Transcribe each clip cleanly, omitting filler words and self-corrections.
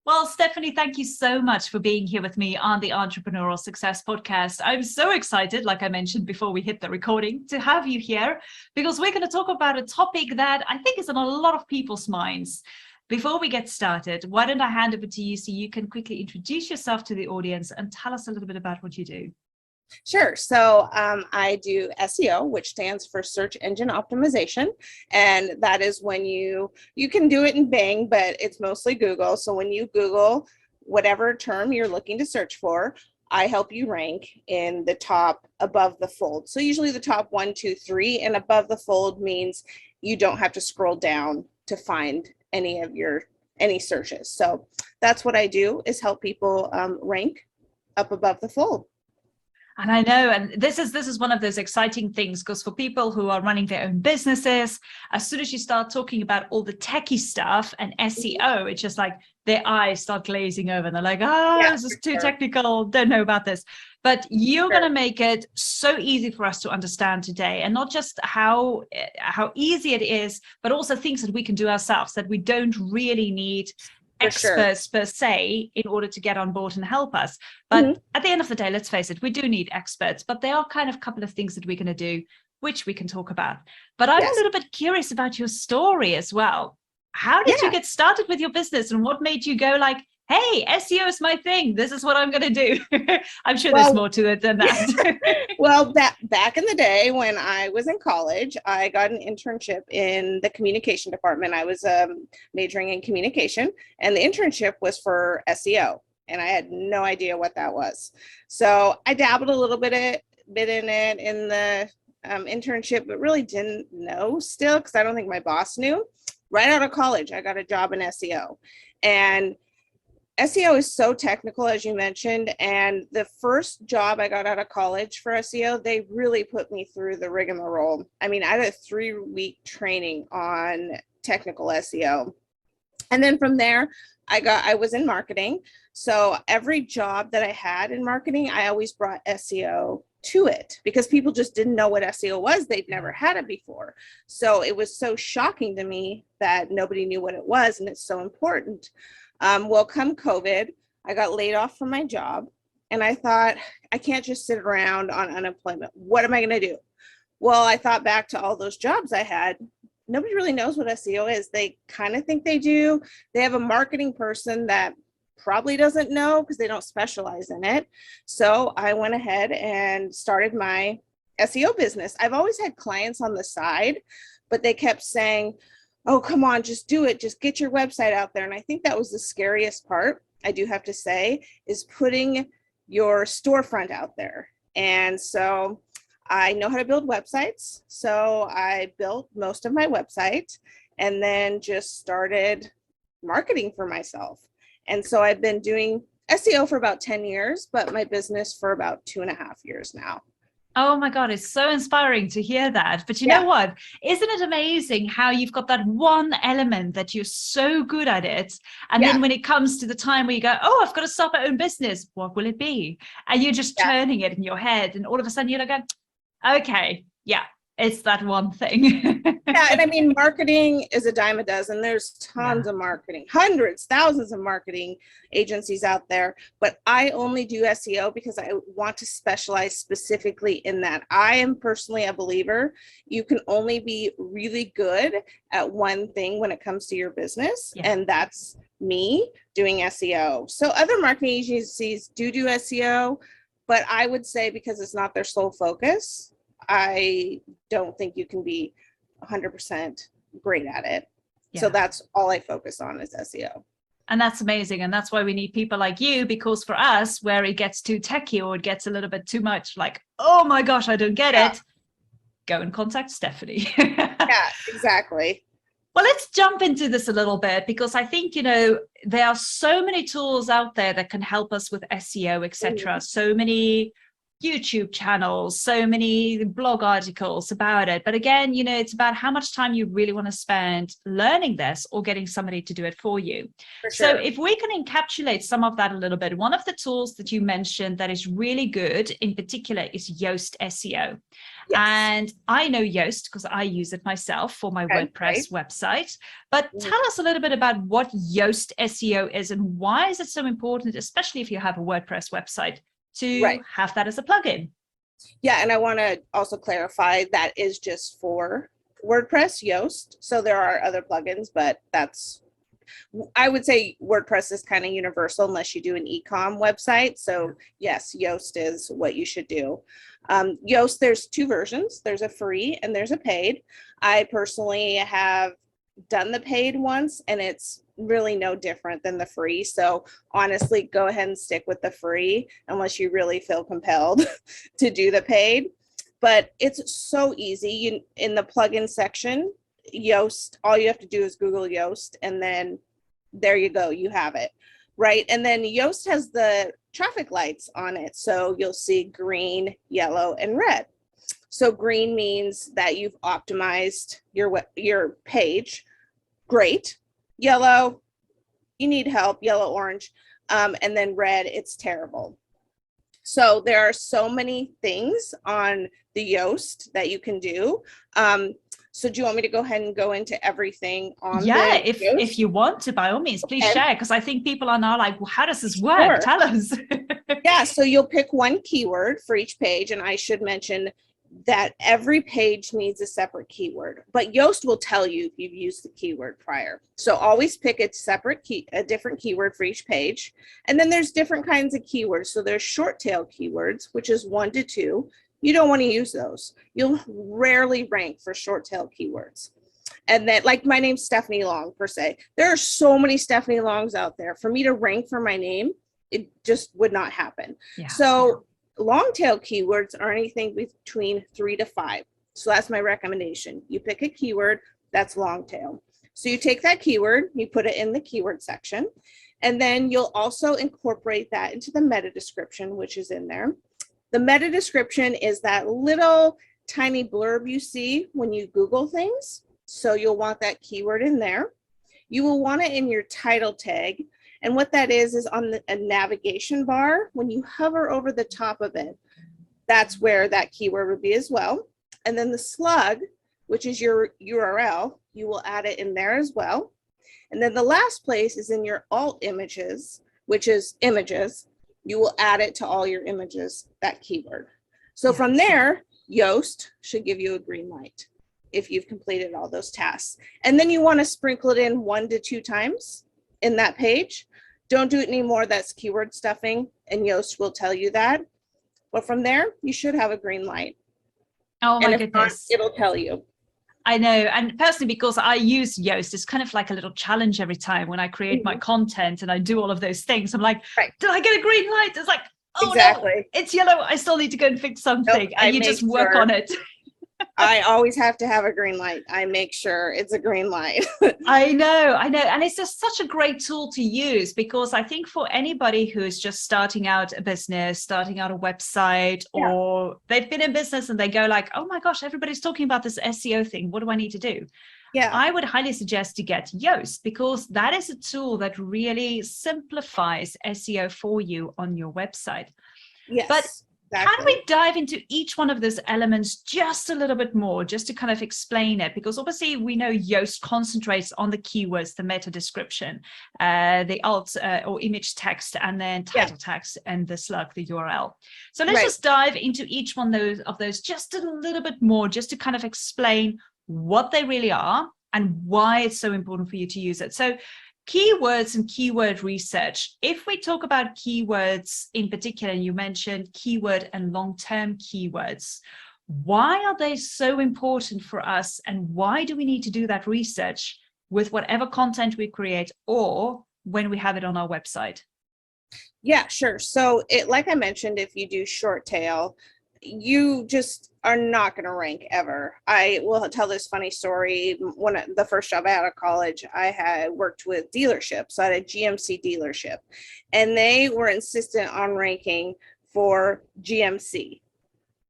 Well, Stephanie, thank you so much for being here with me on the Entrepreneurial Success Podcast. I'm so excited, like I mentioned before we hit the recording, to have you here because we're going to talk about a topic that I think is on a lot of people's minds. Before we get started, why don't I hand over to you so you can quickly introduce yourself to the audience and tell us a little bit about what you do. Sure. So I do SEO, which stands for search engine optimization. And that is when you can do it in Bing, but it's mostly Google. So when you Google whatever term you're looking to search for, I help you rank in the top above the fold. So usually the top 1, 2, 3, and above the fold means you don't have to scroll down to find any searches. So that's what I do, is help people rank up above the fold. And I know, and this is one of those exciting things, because for people who are running their own businesses, as soon as you start talking about all the techie stuff and SEO, it's just like their eyes start glazing over and they're like, this is too technical, don't know about this. But you're going to make it so easy for us to understand today, and not just how easy it is, but also things that we can do ourselves, that we don't really need experts per se in order to get on board and help us. But at the end of the day, let's face it, we do need experts, but there are kind of a couple of things that we're going to do, which we can talk about. But I'm a little bit curious about your story as well. How did you get started with your business, and what made you go like, hey, SEO is my thing, this is what I'm going to do? I'm sure there's more to it than that. Well, back in the day when I was in college, I got an internship in the communication department. I was majoring in communication, and the internship was for SEO, and I had no idea what that was. So I dabbled a little bit in it in the internship, but really didn't know still, because I don't think my boss knew. Right out of college, I got a job in SEO, and SEO is so technical, as you mentioned, and the first job I got out of college for SEO, they really put me through the rigmarole. I mean, I had a 3-week training on technical SEO. And then from there, I was in marketing. So every job that I had in marketing, I always brought SEO to it, because people just didn't know what SEO was. They'd never had it before. So it was so shocking to me that nobody knew what it was, and it's so important. Well, come COVID, I got laid off from my job, and I thought, I can't just sit around on unemployment. What am I going to do? Well, I thought back to all those jobs I had. Nobody really knows what SEO is. They kind of think they do. They have a marketing person that probably doesn't know, because they don't specialize in it. So I went ahead and started my SEO business. I've always had clients on the side, but they kept saying, oh, come on, just do it. Just get your website out there. And I think that was the scariest part, I do have to say, is putting your storefront out there. And so I know how to build websites. So I built most of my website and then just started marketing for myself. And so I've been doing SEO for about 10 years, but my business for about 2.5 years now. Oh my God, it's so inspiring to hear that. But you know what? Isn't it amazing how you've got that one element that you're so good at it? And then when it comes to the time where you go, oh, I've got to start my own business, what will it be? And you're just turning it in your head. And all of a sudden you're like, okay, it's that one thing. And I mean, marketing is a dime a dozen. There's tons of marketing, hundreds, thousands of marketing agencies out there. But I only do SEO because I want to specialize specifically in that. I am personally a believer you can only be really good at one thing when it comes to your business. And that's me doing SEO. So other marketing agencies do SEO, but I would say, because it's not their sole focus, I don't think you can be 100% great at it. So that's all I focus on is SEO. And that's amazing. And that's why we need people like you, because for us, where it gets too techie or it gets a little bit too much, like, oh my gosh, I don't get it, go and contact Stephanie. Exactly. Well, let's jump into this a little bit, because I think, there are so many tools out there that can help us with SEO, etc. So many YouTube channels, so many blog articles about it. But again, you know, it's about how much time you really want to spend learning this or getting somebody to do it for you. For So sure. if we can encapsulate some of that a little bit, one of the tools that you mentioned that is really good in particular is Yoast Seo. Yes. And I know Yoast because I use it myself for my Okay, WordPress right. website. But tell us a little bit about what Yoast SEO is and why is it so important, especially if you have a WordPress website, to Right. have that as a plugin. Yeah, and I want to also clarify that is just for WordPress, Yoast. So there are other plugins, but I would say WordPress is kind of universal unless you do an e-com website. So yes, Yoast is what you should do. Yoast, there's two versions. There's a free and there's a paid. I personally have done the paid once and it's really no different than the free. So honestly, go ahead and stick with the free unless you really feel compelled to do the paid. But it's so easy. In the plugin section, Yoast, all you have to do is Google Yoast and then there you go, you have it. Right. And then Yoast has the traffic lights on it. So you'll see green, yellow, and red. So green means that you've optimized your page. Great. Yellow, you need help. Yellow, orange. And then red, it's terrible. So there are so many things on the Yoast that you can do. So do you want me to go ahead and go into everything on the if you want to, by all means, please share, because I think people are now like, well, how does this work? Sure. Tell us. Yeah, so you'll pick one keyword for each page, and I should mention that every page needs a separate keyword, but Yoast will tell you if you've used the keyword prior. So always pick a different keyword for each page. And then there's different kinds of keywords. So there's short tail keywords, which is 1 to 2. You don't want to use those. You'll rarely rank for short tail keywords. And then, like, my name's Stephanie Long per se. There are so many Stephanie Longs out there. For me to rank for my name, it just would not happen. Yeah. So long tail keywords are anything between 3 to 5. So that's my recommendation. You pick a keyword that's long tail. So you take that keyword, you put it in the keyword section, and then you'll also incorporate that into the meta description, which is in there. The meta description is that little tiny blurb you see when you Google things. So you'll want that keyword in there. You will want it in your title tag. And what that is on a navigation bar, when you hover over the top of it, that's where that keyword would be as well. And then the slug, which is your URL, you will add it in there as well. And then the last place is in your alt images, which is images. You will add it to all your images, that keyword. So from there, Yoast should give you a green light if you've completed all those tasks. And then you want to sprinkle it in 1 to 2 times in that page. Don't do it anymore. That's keyword stuffing, and Yoast will tell you that. But from there, you should have a green light. Oh my goodness. Not, it'll tell you. I know. And personally, because I use Yoast, it's kind of like a little challenge every time when I create my content and I do all of those things. I'm like, did I get a green light? It's like, oh no, it's yellow. I still need to go and fix something. And you just work on it. I always have to have a green light. I make sure it's a green light. I know. And it's just such a great tool to use, because I think for anybody who is just starting out a business, starting out a website, or they've been in business and they go like, oh my gosh, everybody's talking about this SEO thing. What do I need to do? Yeah, I would highly suggest to get Yoast, because that is a tool that really simplifies SEO for you on your website. Yes. But can we dive into each one of those elements just a little bit more, just to kind of explain it? Because obviously we know Yoast concentrates on the keywords, the meta description, the alt or image text, and then title text, and the slug, the URL. So let's just dive into each one of those just a little bit more, just to kind of explain what they really are and why it's so important for you to use it. So keywords and keyword research. If we talk about keywords in particular, you mentioned keyword and long-term keywords. Why are they so important for us, and why do we need to do that research with whatever content we create or when we have it on our website? Yeah, sure. So like I mentioned, if you do short tail, you just are not going to rank ever. I will tell this funny story. The first job I had out of college, I had worked with dealerships. So I had a GMC dealership, and they were insistent on ranking for GMC.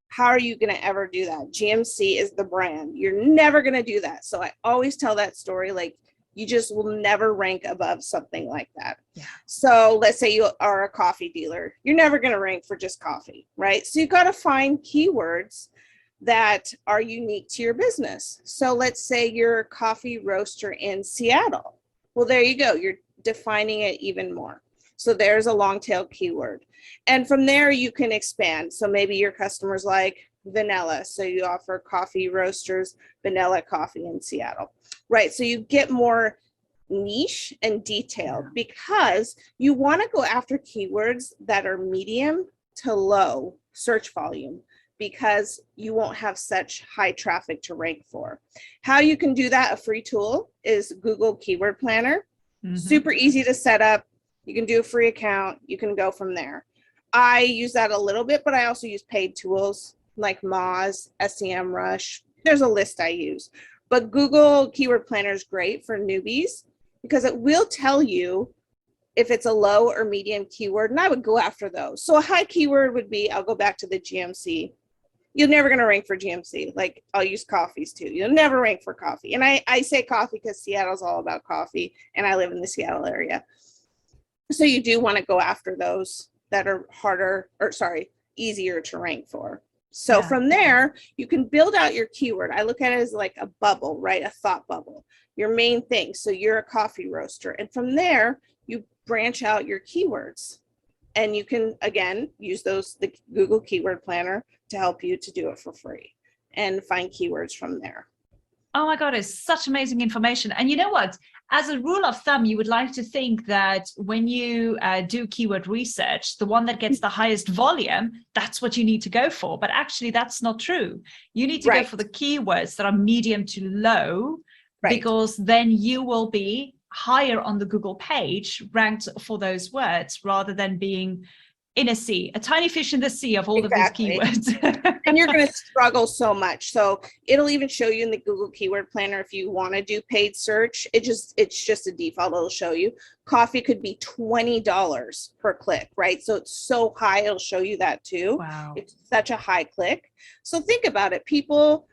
How are you going to ever do that? GMC is the brand. You're never going to do that. So I always tell that story, like, you just will never rank above something like that. Yeah. So let's say you are a coffee dealer. You're never going to rank for just coffee, right? So you've got to find keywords that are unique to your business. So let's say you're a coffee roaster in Seattle. Well, there you go. You're defining it even more. So there's a long tail keyword. And from there, you can expand. So maybe your customers like vanilla. So you offer coffee roasters, vanilla coffee in Seattle, right? So you get more niche and detailed because you want to go after keywords that are medium to low search volume, because you won't have such high traffic to rank for. How you can do that, a free tool, is Google Keyword Planner. Super easy to set up. You can do a free account. You can go from there. I use that a little bit, but I also use paid tools like Moz, SEMrush. There's a list I use. But Google Keyword Planner is great for newbies because it will tell you if it's a low or medium keyword, and I would go after those. So a high keyword would be, I'll go back to the GMC. You're never going to rank for GMC. Like, I'll use coffees too. You'll never rank for coffee. And I say coffee because Seattle's all about coffee, and I live in the Seattle area. So you do want to go after those that are easier to rank for. So from there, you can build out your keyword. I look at it as like a bubble, right? A thought bubble, your main thing. So you're a coffee roaster. And from there, you branch out your keywords. And you can, again, use the Google Keyword Planner to help you to do it for free and find keywords from there. Oh my God, it's such amazing information. And you know what? As a rule of thumb, you would like to think that when you do keyword research, the one that gets the highest volume, that's what you need to go for. But actually, that's not true. You need to go for the keywords that are medium to low, because then you will be higher on the Google page ranked for those words, rather than being in a sea, a tiny fish in the sea of all of these keywords. And you're going to struggle so much. So it'll even show you in the Google Keyword Planner, if you want to do paid search, it's just a default. It'll show you coffee could be $20 per click, right? So it's so high, it'll show you that too. Wow. It's such a high click. So think about it. People,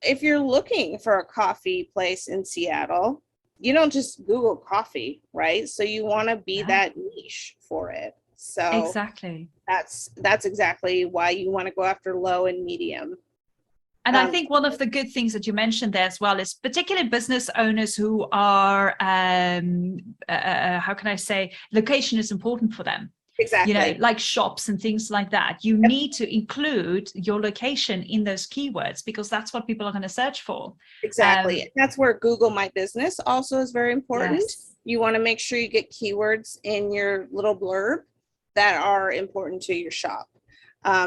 if you're looking for a coffee place in Seattle, you don't just Google coffee, right? So you want to be that niche for it. So exactly, that's exactly why you want to go after low and medium. And I think one of the good things that you mentioned there as well is particularly business owners who are, how can I say, location is important for them. Exactly. You know, like shops and things like that. You need to include your location in those keywords, because that's what people are going to search for. Exactly. That's where Google My Business also is very important. Yes. You want to make sure you get keywords in your little blurb that are important to your shop.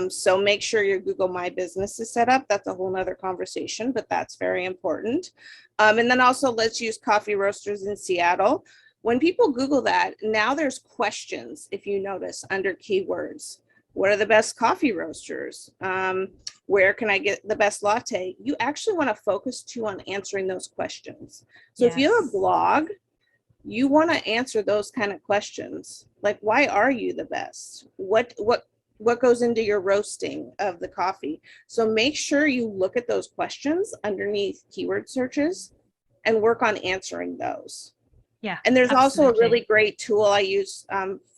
So make sure your Google My Business is set up. That's a whole nother conversation, but that's very important. And then also, let's use coffee roasters in Seattle. When people Google that, now there's questions, if you notice, under keywords. What are the best coffee roasters? Where can I get the best latte? You actually want to focus too on answering those questions. So if you have a blog, you want to answer those kind of questions. Like, why are you the best? What goes into your roasting of the coffee? So make sure you look at those questions underneath keyword searches and work on answering those. Yeah. And there's also a really great tool I use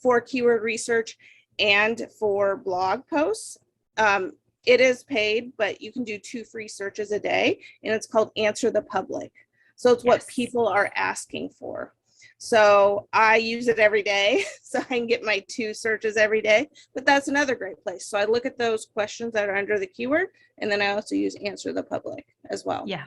for keyword research and for blog posts. It is paid, but you can do 2 free searches a day, and it's called Answer the Public. So it's what people are asking for. So I use it every day, so I can get my 2 searches every day, but that's another great place. So I look at those questions that are under the keyword, and then I also use Answer the Public as well. Yeah.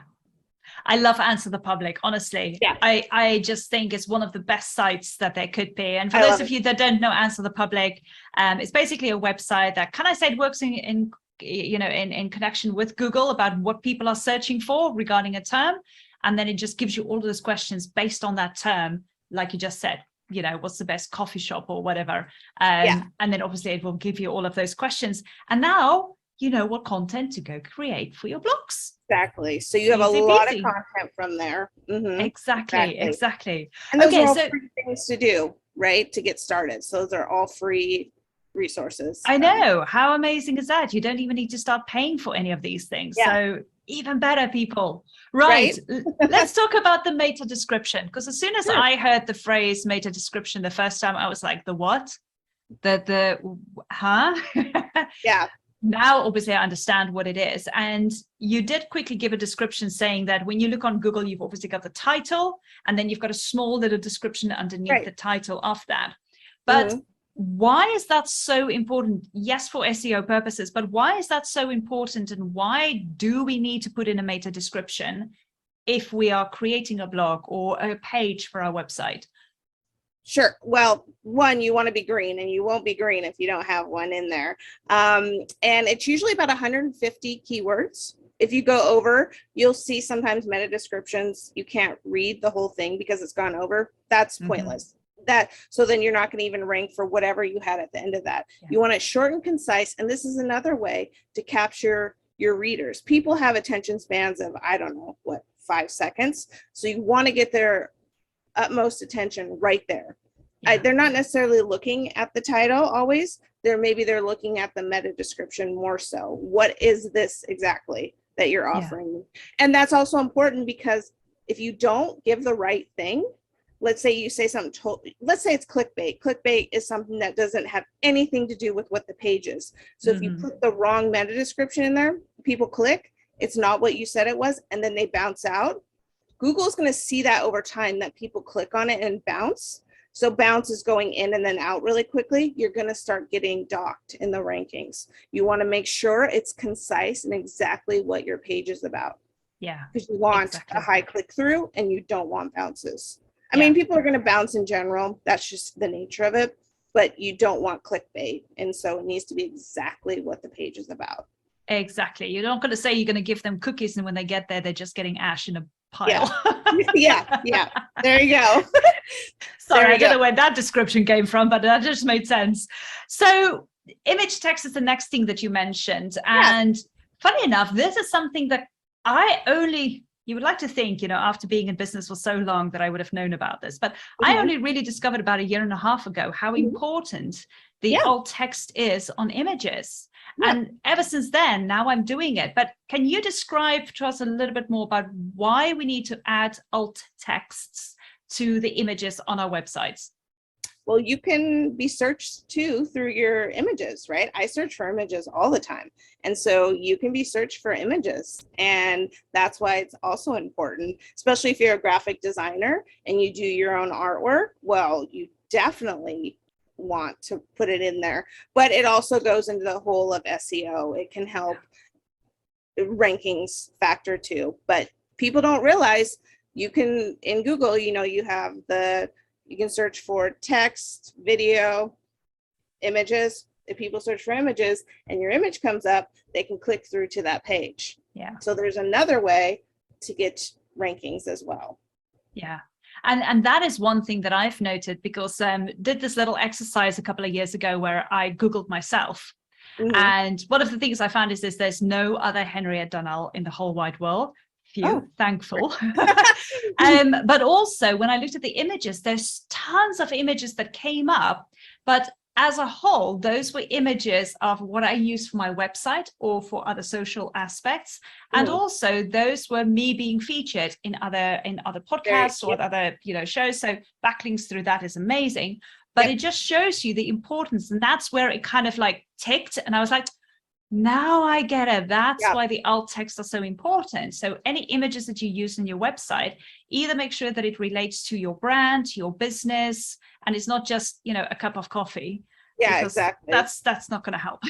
I love Answer the Public, honestly. Yeah. I just think it's one of the best sites that there could be. And for those of you that don't know Answer the Public, it's basically a website that, can I say, it works in connection with Google about what people are searching for regarding a term. And then it just gives you all those questions based on that term, like you just said, you know, what's the best coffee shop or whatever. And then obviously it will give you all of those questions. And now you know what content to go create for your blogs. Exactly. So you have a lot of content from there. Mm-hmm. Exactly. And those are all free things to do, right? To get started. So those are all free resources. I know. How amazing is that? You don't even need to start paying for any of these things. Yeah. So even better, people. Right. Let's talk about the meta description, because as soon as Sure. I heard the phrase meta description the first time, I was like, the what? The huh? Yeah. Now, obviously, I understand what it is. And you did quickly give a description saying that when you look on Google, you've obviously got the title, and then you've got a small little description underneath the title of that. But why is that so important? Yes, for SEO purposes, but why is that so important? And why do we need to put in a meta description if we are creating a blog or a page for our website? Sure. Well, one, you want to be green, and you won't be green if you don't have one in there. And it's usually about 150 keywords. If you go over, you'll see sometimes meta descriptions, you can't read the whole thing because it's gone over. That's pointless. So then you're not going to even rank for whatever you had at the end of that. You want it short and concise. And this is another way to capture your readers. People have attention spans of, I don't know, 5 seconds. So you want to get their utmost attention right there. They're not necessarily looking at the title always. Maybe they're looking at the meta description more so. What is this exactly that you're offering? And that's also important, because if you don't give the right thing, let's say you say something, let's say it's clickbait. Clickbait is something that doesn't have anything to do with what the page is. So if you put the wrong meta description in there, people click, it's not what you said it was, and then they bounce out. Google's going to see that over time, that people click on it and bounce. So bounce is going in and then out really quickly. You're going to start getting docked in the rankings. You want to make sure it's concise and exactly what your page is about. Yeah. Because you want a high click through, and you don't want bounces. I mean, people are going to bounce in general. That's just the nature of it. But you don't want clickbait. And so it needs to be exactly what the page is about. Exactly. You're not going to say you're going to give them cookies, and when they get there, they're just getting ash in a pile. Yeah. There you go. Sorry, I don't know where that description came from, but that just made sense. So image text is the next thing that you mentioned. And funny enough, this is something that you would like to think, after being in business for so long, that I would have known about this. But I only really discovered about 1.5 years ago how important the alt text is on images. And ever since then, now I'm doing it. But can you describe to us a little bit more about why we need to add alt texts to the images on our websites? Well, you can be searched too through your images, right? I search for images all the time. And so you can be searched for images. And that's why it's also important, especially if you're a graphic designer and you do your own artwork. Well, you definitely want to put it in there, but it also goes into the whole of SEO. It can help rankings factor too, but people don't realize you can, in Google, you have you can search for text, video, images. If people search for images and your image comes up, they can click through to that page. So there's another way to get rankings as well. And that is one thing that I've noted, because did this little exercise a couple of years ago where I Googled myself. And one of the things I found is there's no other Henriette Donnell in the whole wide world. Thankful. But also when I looked at the images, there's tons of images that came up, but as a whole, those were images of what I use for my website or for other social aspects. And also those were me being featured in other podcasts or other, shows. So backlinks through that is amazing, but it just shows you the importance. And that's where it kind of like ticked. And I was like, now I get it. That's why the alt text are so important. So any images that you use in your website, either make sure that it relates to your brand, to your business, and it's not just, a cup of coffee. Exactly. That's not going to help.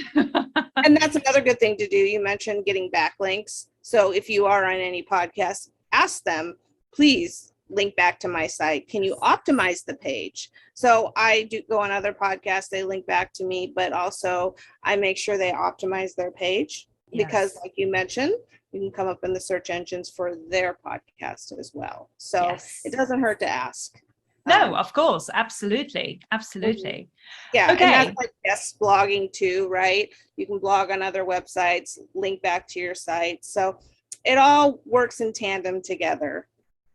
And that's another good thing to do. You mentioned getting backlinks. So if you are on any podcast, ask them, please link back to my site. Can you optimize the page? So I do go on other podcasts, they link back to me, but also I make sure they optimize their page because like you mentioned, you can come up in the search engines for their podcast as well. So it doesn't hurt to ask. No, of course. Absolutely. Yeah. Okay. And that's like guest blogging too, right? You can blog on other websites, link back to your site. So it all works in tandem together.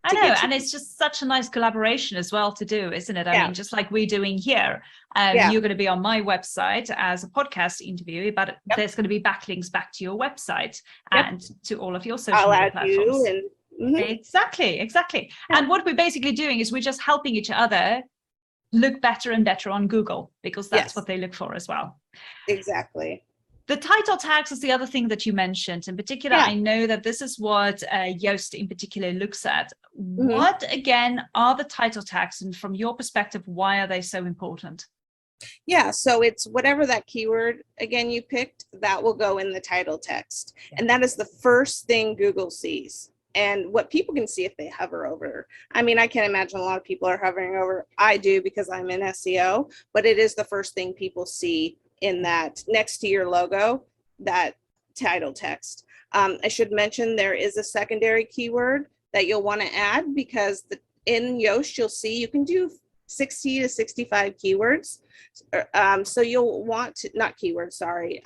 I know, and it's just such a nice collaboration as well to do, isn't it? I mean, just like we're doing here, you're going to be on my website as a podcast interviewee, but there's going to be backlinks back to your website and to all of your social media platforms. Exactly. And what we're basically doing is we're just helping each other look better and better on Google, because that's what they look for as well. Exactly. The title tags is the other thing that you mentioned. In particular, I know that this is what Yoast in particular looks at. What, again, are the title tags? And from your perspective, why are they so important? Yeah, so it's whatever that keyword, again, you picked, that will go in the title text. And that is the first thing Google sees. And what people can see if they hover over. I mean, I can't imagine a lot of people are hovering over. I do, because I'm in SEO, but it is the first thing people see in that, next to your logo, that title text. I should mention there is a secondary keyword that you'll want to add, because in Yoast, you'll see you can do 60 to 65 keywords. So you'll want to, not keywords, sorry,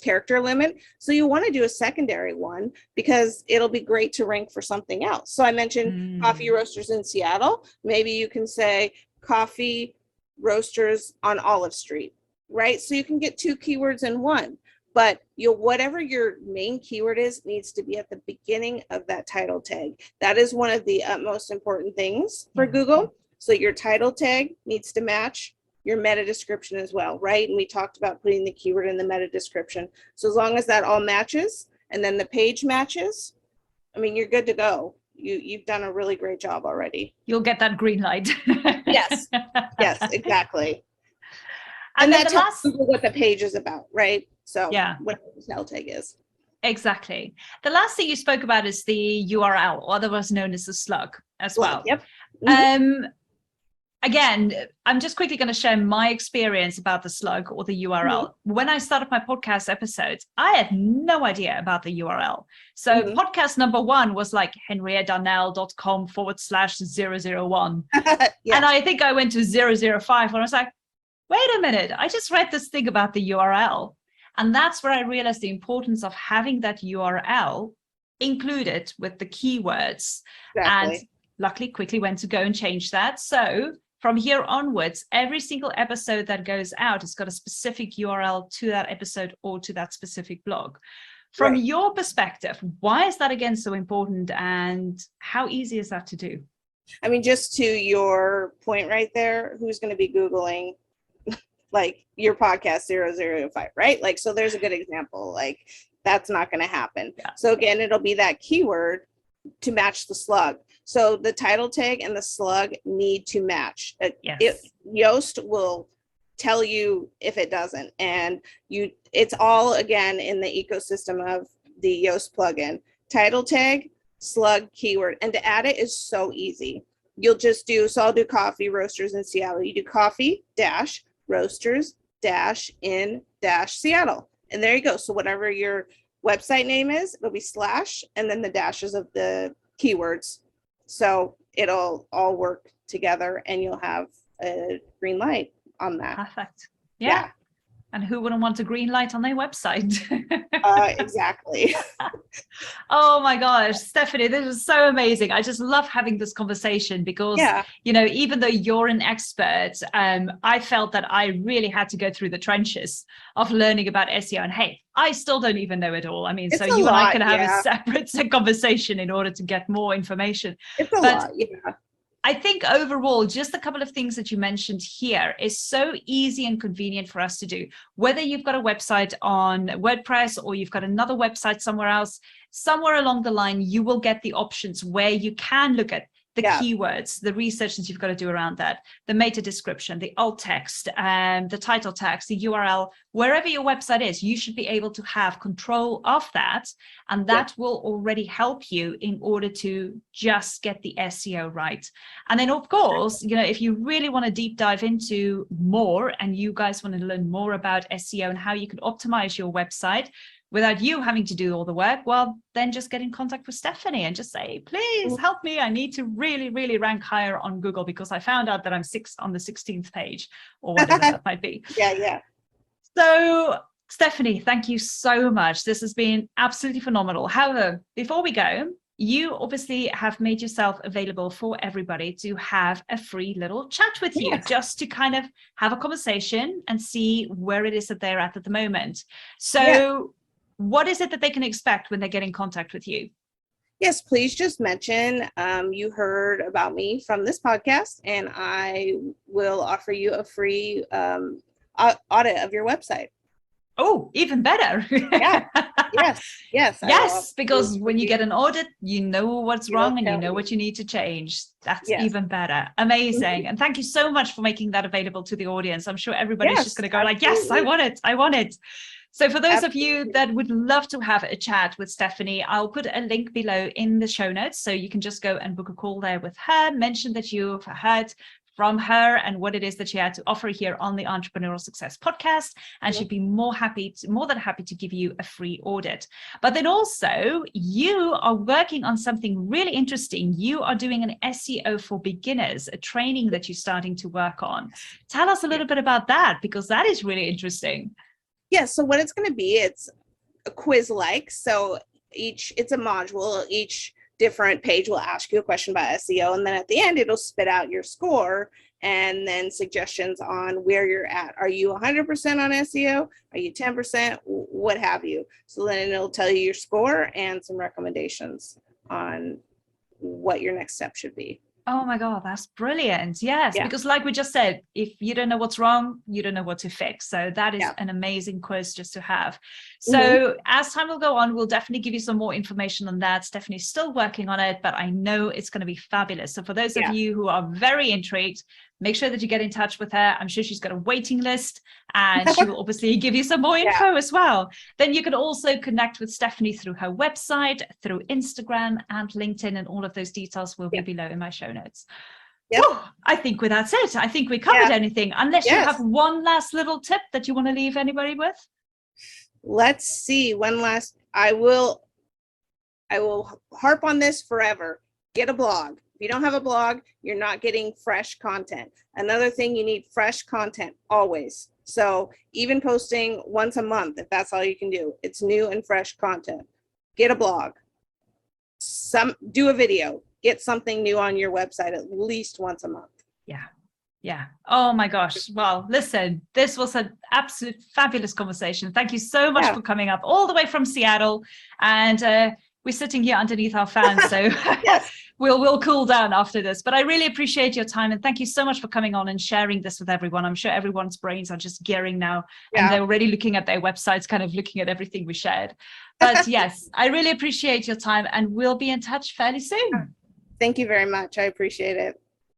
character limit. So you want to do a secondary one, because it'll be great to rank for something else. So I mentioned coffee roasters in Seattle. Maybe you can say coffee roasters on Olive Street, right? So you can get 2 keywords in one, but whatever your main keyword is needs to be at the beginning of that title tag. That is one of the utmost important things for Google. So your title tag needs to match your meta description as well, right? And we talked about putting the keyword in the meta description. So as long as that all matches and then the page matches, I mean, you're good to go. You've done a really great job already. You'll get that green light. Yes, exactly. And that tells people what the page is about, right? So what the title tag is. Exactly. The last thing you spoke about is the URL, otherwise known as the slug as well. Again, I'm just quickly going to share my experience about the slug or the URL. When I started my podcast episodes, I had no idea about the URL. So podcast number 1 was like henriettadarnell.com/001. And I think I went to 005 and I was like, wait a minute, I just read this thing about the URL. And that's where I realized the importance of having that URL included with the keywords. And luckily quickly went to go and change that. So from here onwards, every single episode that goes out has got a specific URL to that episode or to that specific blog. From your perspective, why is that again so important, and how easy is that to do? I mean, just to your point right there, who's going to be Googling like your podcast 005, right? Like, so there's a good example. Like, that's not going to happen. So again, it'll be that keyword to match the slug. So the title tag and the slug need to match. Yoast will tell you if it doesn't, and it's all again in the ecosystem of the Yoast plugin. Title tag, slug, keyword, and to add it is so easy. You'll just do, so I'll do coffee roasters in Seattle. You do coffee dash roasters dash in dash Seattle, and there you go. So whatever your website name is, it'll be slash and then the dashes of the keywords. So it'll all work together and you'll have a green light on that. Perfect. Yeah. And who wouldn't want a green light on their website? Exactly. Oh my gosh, Stephanie, this is so amazing. I just love having this conversation because, you know, even though you're an expert, I felt that I really had to go through the trenches of learning about SEO. And hey, I still don't even know it all. I mean, it's so you and I can have a separate conversation in order to get more information. It's a lot, I think overall, just a couple of things that you mentioned here is so easy and convenient for us to do. Whether you've got a website on WordPress or you've got another website somewhere else, somewhere along the line, you will get the options where you can look at the keywords, the research that you've got to do around that, the meta description, the alt text, the title text, the URL, wherever your website is, you should be able to have control of that. And that will already help you in order to just get the SEO right. And then, of course, you know, if you really want to deep dive into more and you guys want to learn more about SEO and how you can optimize your website without you having to do all the work, well, then just get in contact with Stephanie and just say, please help me. I need to really, really rank higher on Google because I found out that I'm on the 16th page or whatever that might be. So, Stephanie, thank you so much. This has been absolutely phenomenal. However, before we go, you obviously have made yourself available for everybody to have a free little chat with you, just to kind of have a conversation and see where it is that they're at the moment. So what is it that they can expect when they get in contact with you? Yes, please just mention you heard about me from this podcast, and I will offer you a free audit of your website. Oh, even better. Yes, because when you get an audit, you know what's wrong and you know what you need to change. That's even better. Amazing. And thank you so much for making that available to the audience. I'm sure everybody's just going to go like, yes, I want it. I want it. So for those of you that would love to have a chat with Stephanie, I'll put a link below in the show notes. So you can just go and book a call there with her, mention that you've heard from her and what it is that she had to offer here on the Entrepreneurial Success Podcast, and she'd be more than happy to give you a free audit. But then also, you are working on something really interesting. You are doing an SEO for beginners, a training that you're starting to work on. Tell us a little bit about that, because that is really interesting. Yeah, so what it's going to be, it's a quiz-like. So it's a module. Each different page will ask you a question about SEO, and then at the end it'll spit out your score and then suggestions on where you're at. Are you 100% on SEO? Are you 10%? What have you? So then it'll tell you your score and some recommendations on what your next step should be. Oh my God, that's brilliant. Yes, because like we just said, if you don't know what's wrong, you don't know what to fix. So that is an amazing quiz just to have. So as time will go on, we'll definitely give you some more information on that. Stephanie's still working on it, but I know it's going to be fabulous. So for those of you who are very intrigued, make sure that you get in touch with her. I'm sure she's got a waiting list, and she will obviously give you some more info as well. Then you can also connect with Stephanie through her website, through Instagram and LinkedIn, and all of those details will be below in my show notes. Oh, I think that's it. I think we covered anything, unless you have one last little tip that you want to leave anybody with. Let's see. One last, I will harp on this forever. Get a blog. If you don't have a blog, you're not getting fresh content. Another thing, you need fresh content always. So even posting once a month, if that's all you can do, it's new and fresh content. Get a blog. Do a video. Get something new on your website at least once a month. Yeah. Oh my gosh. Well, listen, this was an absolute fabulous conversation. Thank you so much for coming up all the way from Seattle. And we're sitting here underneath our fans, so we'll cool down after this. But I really appreciate your time, and thank you so much for coming on and sharing this with everyone. I'm sure everyone's brains are just gearing now, and they're already looking at their websites, kind of looking at everything we shared. But yes, I really appreciate your time, and we'll be in touch fairly soon. Thank you very much. I appreciate it.